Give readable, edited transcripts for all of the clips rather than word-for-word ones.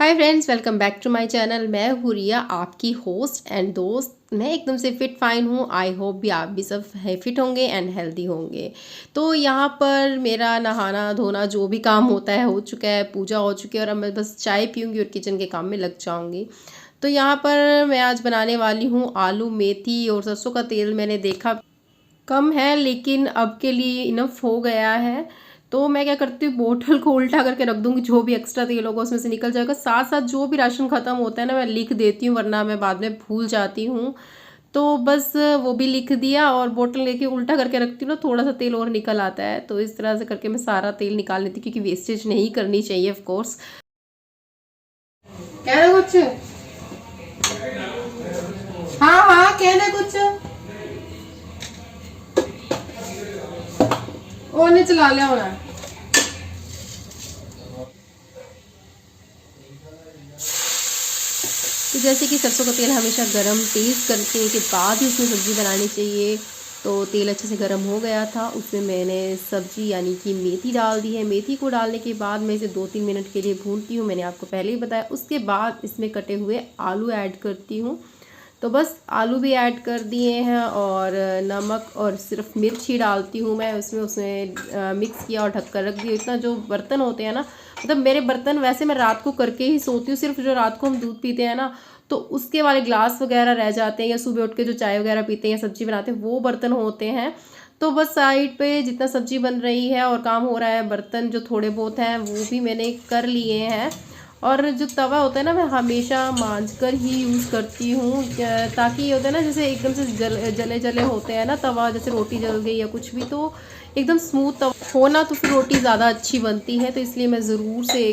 Hi friends, welcome back to my channel. मैं हूँ रिया, आपकी होस्ट एंड दोस्त। मैं एकदम से फिट फाइन हूँ। आई होप भी आप भी सब फिट होंगे एंड हेल्दी होंगे। तो यहाँ पर मेरा नहाना धोना जो भी काम होता है हो चुका है, पूजा हो चुकी है और अब मैं बस चाय पीऊँगी और किचन के काम में लग जाऊँगी। तो यहाँ पर मैं आज बनाने वाली हूँ आलू मेथी और सरसों का तेल। मैंने देखा कम है लेकिन अब के लिए इनफ हो गया है। तो मैं क्या करती हूँ, बोतल को उल्टा करके रख दूंगी, जो भी एक्स्ट्रा तेल होगा उसमें से निकल जाएगा। साथ साथ जो भी राशन खत्म होता है ना, मैं लिख देती हूँ वरना मैं बाद में भूल जाती हूँ। तो बस वो भी लिख दिया और बोतल लेके उल्टा करके रखती हूँ ना, थोड़ा सा तेल और निकल आता है। तो इस तरह से करके मैं सारा तेल निकाल लेती हूँ क्योंकि वेस्टेज नहीं करनी चाहिए ऑफ कोर्स। कहना कुछ? हाँ हाँ, कहना कुछ? ओने चला लिया होना। तो जैसे कि सरसों का तेल हमेशा गरम तेज़ करने के बाद ही उसमें सब्ज़ी बनानी चाहिए। तो तेल अच्छे से गरम हो गया था, उसमें मैंने सब्ज़ी यानी कि मेथी डाल दी है। मेथी को डालने के बाद मैं इसे 2-3 मिनट के लिए भूनती हूँ, मैंने आपको पहले ही बताया। उसके बाद इसमें कटे हुए आलू ऐड करती हूँ। तो बस आलू भी ऐड कर दिए हैं और नमक और सिर्फ मिर्च ही डालती हूँ मैं उसमें। उसमें मिक्स किया और ढक कर रख दिया। इतना जो बर्तन होते हैं ना, मतलब मेरे बर्तन वैसे मैं रात को करके ही सोती हूँ। सिर्फ जो रात को हम दूध पीते हैं ना, तो उसके वाले ग्लास वगैरह रह जाते हैं, या सुबह उठ के जो चाय वगैरह पीते हैं या सब्जी बनाते हैं वो बर्तन होते हैं। तो बस साइड पे जितना सब्जी बन रही है और काम हो रहा है, बर्तन जो थोड़े बहुत हैं वो भी मैंने कर लिए हैं। और जो तवा होता है ना, मैं हमेशा मांज कर ही यूज़ करती हूँ, ताकि ये होता है ना, जैसे एकदम से जले जले होते हैं ना तवा, जैसे रोटी जल गई या कुछ भी, तो एकदम स्मूथ तवा हो ना, तो फिर रोटी ज़्यादा अच्छी बनती है। तो इसलिए मैं ज़रूर से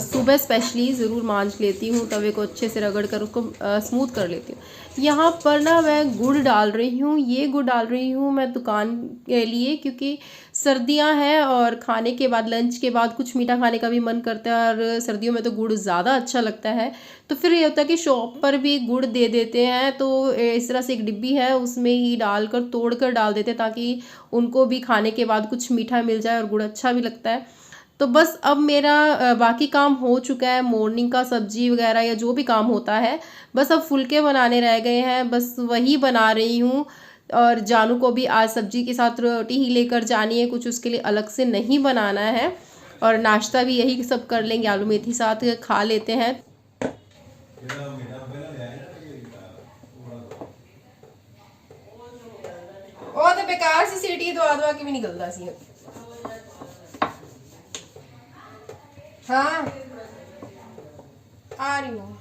सुबह स्पेशली ज़रूर मांज लेती हूँ, तवे को अच्छे से रगड़ कर उसको स्मूथ कर लेती हूँ। यहाँ पर ना मैं गुड़ डाल रही हूँ। ये गुड़ डाल रही हूँ मैं दुकान के लिए, क्योंकि सर्दियाँ हैं और खाने के बाद, लंच के बाद कुछ मीठा खाने का भी मन करता है और सर्दियों में तो गुड़ ज़्यादा अच्छा लगता है। तो फिर ये होता है कि शॉप पर भी गुड़ दे देते हैं, तो इस तरह से एक डिब्बी है उसमें ही डालकर तोड़ कर डाल देते हैं, ताकि उनको भी खाने के बाद कुछ मीठा मिल जाए और गुड़ अच्छा भी लगता है। तो बस अब मेरा बाकी काम हो चुका है, मॉर्निंग का सब्जी वगैरह या जो भी काम होता है। बस अब फुलके बनाने रह गए हैं, बस वही बना रही हूँ। और जानू को भी आज सब्जी के साथ रोटी ही लेकर जानी है, कुछ उसके लिए अलग से नहीं बनाना है। और नाश्ता भी यही सब कर लेंगे, आलू मेथी साथ खा लेते हैं। और तो बेकार सी सीटी दवा दवा के भी निकलता सी। हाँ, आ रही हूँ।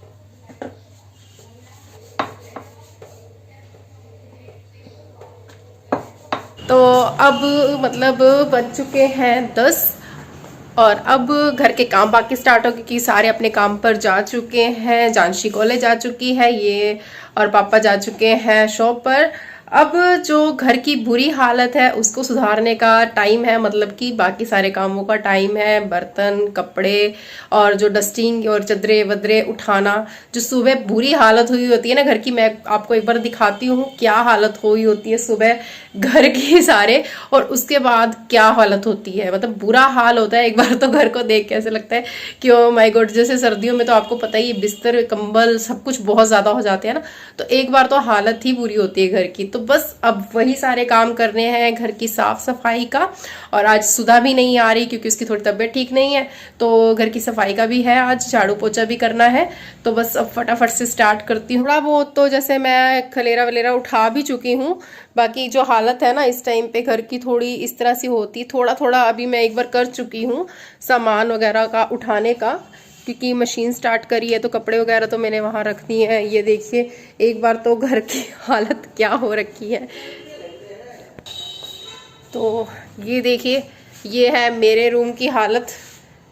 तो अब मतलब बज चुके हैं 10 और अब घर के काम बाकी स्टार्ट हो, क्योंकि सारे अपने काम पर जा चुके हैं। जानशी कॉलेज जा चुकी है ये, और पापा जा चुके हैं शॉप पर। अब जो घर की बुरी हालत है उसको सुधारने का टाइम है, मतलब कि बाकी सारे कामों का टाइम है। बर्तन, कपड़े और जो डस्टिंग और चदरे वदरे उठाना। जो सुबह बुरी हालत हुई होती है ना घर की, मैं आपको एक बार दिखाती हूँ क्या हालत हुई होती है सुबह घर की सारे, और उसके बाद क्या हालत होती है। मतलब बुरा हाल होता है। एक बार तो घर को देख के ऐसे लगता है कि ओ माय गॉड। जैसे सर्दियों में तो आपको पता ही है, बिस्तर कंबल सब कुछ बहुत ज्यादा हो जाते हैं ना, तो एक बार तो हालत ही बुरी होती है घर की। तो बस अब वही सारे काम करने हैं घर की साफ सफाई का। और आज सुधा भी नहीं आ रही क्योंकि उसकी थोड़ी तबीयत ठीक नहीं है, तो घर की सफाई का भी है, आज झाड़ू पोछा भी करना है। तो बस अब फटाफट से स्टार्ट करती हूँ। थोड़ा बहुत तो जैसे मैं खलेरा वलेरा उठा भी चुकी हूँ। बाकी जो हालत है ना इस टाइम पे घर की, थोड़ी इस तरह से होती, थोड़ा थोड़ा अभी मैं एक बार कर चुकी हूँ सामान वगैरह का उठाने का, क्योंकि मशीन स्टार्ट करी है तो कपड़े वगैरह तो मैंने वहां रख दिए हैं। ये देखिए एक बार तो घर की हालत क्या हो रखी है। तो ये देखिए, ये है मेरे रूम की हालत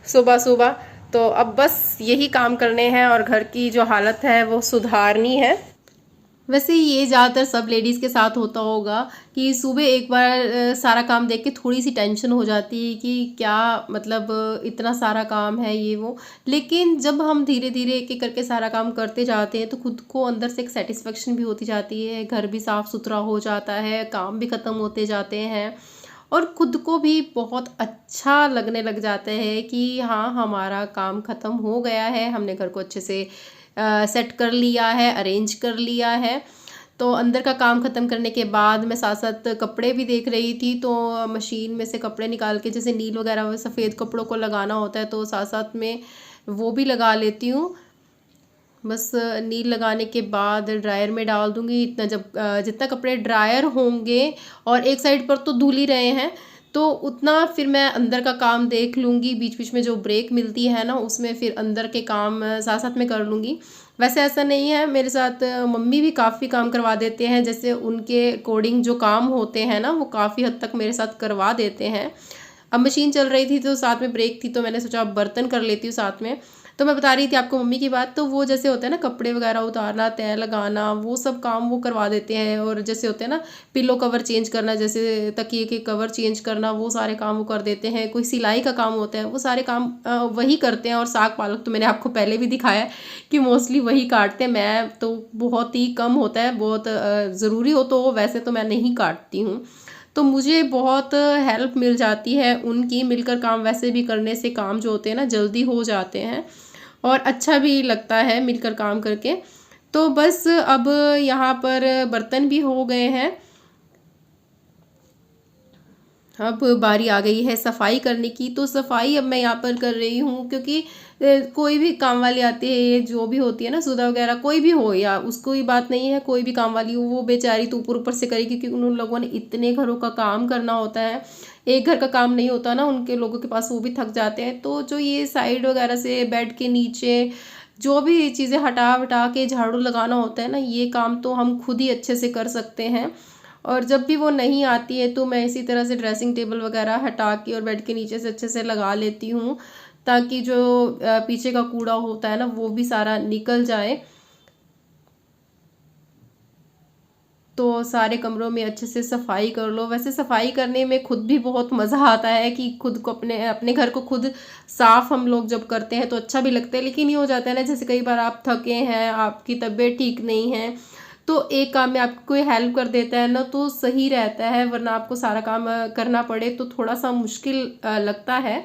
सुबह सुबह। तो अब बस यही काम करने हैं और घर की जो हालत है वो सुधारनी है। वैसे ये ज़्यादातर सब लेडीज़ के साथ होता होगा कि सुबह एक बार सारा काम देख के थोड़ी सी टेंशन हो जाती है कि क्या, मतलब इतना सारा काम है ये वो। लेकिन जब हम धीरे धीरे एक एक करके सारा काम करते जाते हैं तो खुद को अंदर से एक सेटिस्फेक्शन भी होती जाती है। घर भी साफ़ सुथरा हो जाता है, काम भी ख़त्म होते जाते हैं और खुद को भी बहुत अच्छा लगने लग जाता है कि हाँ, हमारा काम ख़त्म हो गया है, हमने घर को अच्छे से सेट कर लिया है, अरेंज कर लिया है। तो अंदर का काम ख़त्म करने के बाद मैं साथ साथ कपड़े भी देख रही थी, तो मशीन में से कपड़े निकाल के, जैसे नील वगैरह सफ़ेद कपड़ों को लगाना होता है तो साथ साथ में वो भी लगा लेती हूँ। बस नील लगाने के बाद ड्रायर में डाल दूँगी। इतना जब जितना कपड़े ड्रायर होंगे और एक साइड पर तो धुल ही रहे हैं, तो उतना फिर मैं अंदर का काम देख लूँगी। बीच बीच में जो ब्रेक मिलती है ना, उसमें फिर अंदर के काम साथ साथ में कर लूँगी। वैसे ऐसा नहीं है, मेरे साथ मम्मी भी काफ़ी काम करवा देते हैं, जैसे उनके अकॉर्डिंग जो काम होते हैं ना, वो काफ़ी हद तक मेरे साथ करवा देते हैं। अब मशीन चल रही थी तो साथ में ब्रेक थी, तो मैंने सोचा अब बर्तन कर लेती हूँ साथ में। तो मैं बता रही थी आपको मम्मी की बात, तो वो जैसे होता है ना कपड़े वगैरह उतारना, तह लगाना, वो सब काम वो करवा देते हैं। और जैसे होते हैं ना पिलो कवर चेंज करना, जैसे तकिए के कवर चेंज करना, वो सारे काम वो कर देते हैं। कोई सिलाई का काम होता है, वो सारे काम वही करते हैं। और साग पालक तो मैंने आपको पहले भी दिखाया है कि मोस्टली वही काटते हैं। मैं तो बहुत ही कम होता है, बहुत ज़रूरी हो तो वैसे तो मैं नहीं काटती हूँ। तो मुझे बहुत हेल्प मिल जाती है उनकी। मिलकर काम वैसे भी करने से काम जो होते हैं ना जल्दी हो जाते हैं और अच्छा भी लगता है मिलकर काम करके। तो बस अब यहाँ पर बर्तन भी हो गए हैं, अब बारी आ गई है सफाई करने की। तो सफाई अब मैं यहाँ पर कर रही हूँ, क्योंकि कोई भी काम वाली आती है, जो भी होती है ना, सुधा वगैरह कोई भी हो, या उसको ही बात नहीं है, कोई भी काम वाली हो, वो बेचारी तो ऊपर ऊपर से करेगी, क्योंकि उन लोगों ने इतने घरों का काम करना होता है। एक घर का काम नहीं होता ना उनके लोगों के पास, वो भी थक जाते हैं। तो जो ये साइड वगैरह से बेड के नीचे जो भी चीज़ें हटा वटा के झाड़ू लगाना होता है ना, ये काम तो हम खुद ही अच्छे से कर सकते हैं। और जब भी वो नहीं आती है तो मैं इसी तरह से ड्रेसिंग टेबल वगैरह हटा के और बेड के नीचे से अच्छे से लगा लेती हूँ, ताकि जो पीछे का कूड़ा होता है ना, वो भी सारा निकल जाए। तो सारे कमरों में अच्छे से सफाई कर लो। वैसे सफाई करने में खुद भी बहुत मज़ा आता है कि खुद को अपने अपने घर को खुद साफ हम लोग जब करते हैं तो अच्छा भी लगता है। लेकिन ये हो जाता है ना, जैसे कई बार आप थके हैं, आपकी तबीयत ठीक नहीं है, तो एक काम में आपको कोई हेल्प कर देता है ना, तो सही रहता है। वरना आपको सारा काम करना पड़े तो थोड़ा सा मुश्किल लगता है।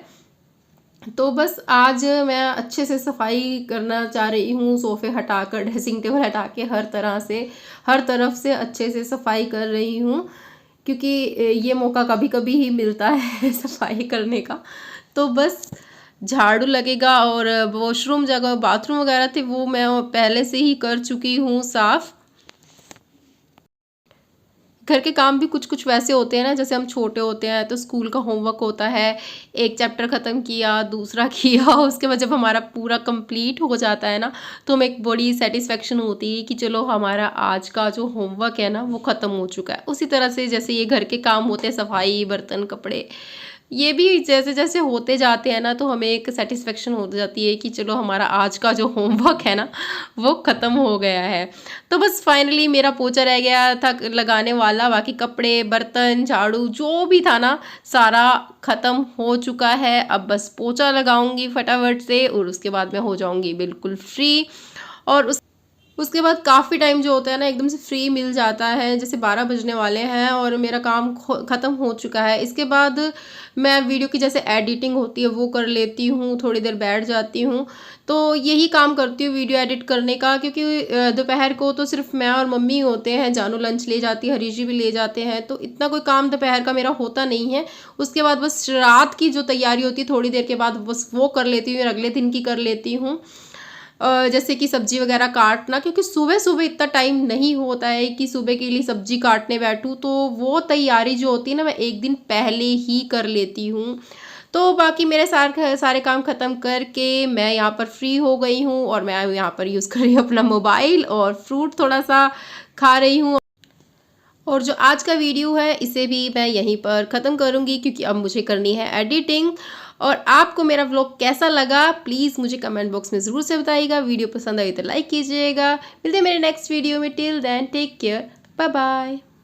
तो बस आज मैं अच्छे से सफाई करना चाह रही हूँ, सोफ़े हटाकर, ड्रेसिंग टेबल हटा के, हर तरह से, हर तरफ से अच्छे से सफाई कर रही हूँ, क्योंकि ये मौका कभी कभी ही मिलता है सफाई करने का। तो बस झाड़ू लगेगा, और वॉशरूम जगह बाथरूम वगैरह थे वो मैं पहले से ही कर चुकी हूँ साफ़। घर के काम भी कुछ कुछ वैसे होते हैं ना, जैसे हम छोटे होते हैं तो स्कूल का होमवर्क होता है, एक चैप्टर ख़त्म किया, दूसरा किया, उसके बाद जब हमारा पूरा कंप्लीट हो जाता है ना, तो हमें एक बड़ी सेटिस्फेक्शन होती है कि चलो हमारा आज का जो होमवर्क है ना वो ख़त्म हो चुका है। उसी तरह से जैसे ये घर के काम होते हैं, सफाई, बर्तन, कपड़े, ये भी जैसे जैसे होते जाते हैं ना, तो हमें एक सेटिस्फेक्शन हो जाती है कि चलो हमारा आज का जो होमवर्क है ना वो ख़त्म हो गया है। तो बस फाइनली मेरा पोछा रह गया था लगाने वाला, बाकी कपड़े, बर्तन, झाड़ू जो भी था ना सारा ख़त्म हो चुका है। अब बस पोछा लगाऊंगी फटाफट से, और उसके बाद मैं हो जाऊंगी बिल्कुल फ्री। और उसके बाद काफ़ी टाइम जो होता है ना एकदम से फ्री मिल जाता है। जैसे 12 बजने वाले हैं और मेरा काम ख़त्म हो चुका है। इसके बाद मैं वीडियो की जैसे एडिटिंग होती है वो कर लेती हूँ, थोड़ी देर बैठ जाती हूँ। तो यही काम करती हूँ वीडियो एडिट करने का, क्योंकि दोपहर को तो सिर्फ मैं और मम्मी होते हैं, जानू लंच ले जाती है, हरीश जी भी ले जाते हैं, तो इतना कोई काम दोपहर का मेरा होता नहीं है। उसके बाद बस रात की जो तैयारी होती है थोड़ी देर के बाद बस वो कर लेती हूँ, अगले दिन की कर लेती हूँ। जैसे कि सब्जी वगैरह काटना, क्योंकि सुबह सुबह इतना टाइम नहीं होता है कि सुबह के लिए सब्जी काटने बैठूँ, तो वो तैयारी जो होती है ना मैं एक दिन पहले ही कर लेती हूँ। तो बाकी मेरे सारे काम ख़त्म करके मैं यहाँ पर फ्री हो गई हूँ, और मैं यहाँ पर यूज़ कर रही हूँ अपना मोबाइल और फ्रूट थोड़ा सा खा रही हूँ। और जो आज का वीडियो है इसे भी मैं यहीं पर ख़त्म करूँगी, क्योंकि अब मुझे करनी है एडिटिंग। और आपको मेरा व्लॉग कैसा लगा प्लीज़ मुझे कमेंट बॉक्स में ज़रूर से बताइएगा। वीडियो पसंद आई तो लाइक कीजिएगा। मिलते हैं मेरे नेक्स्ट वीडियो में। Till then take care, bye bye.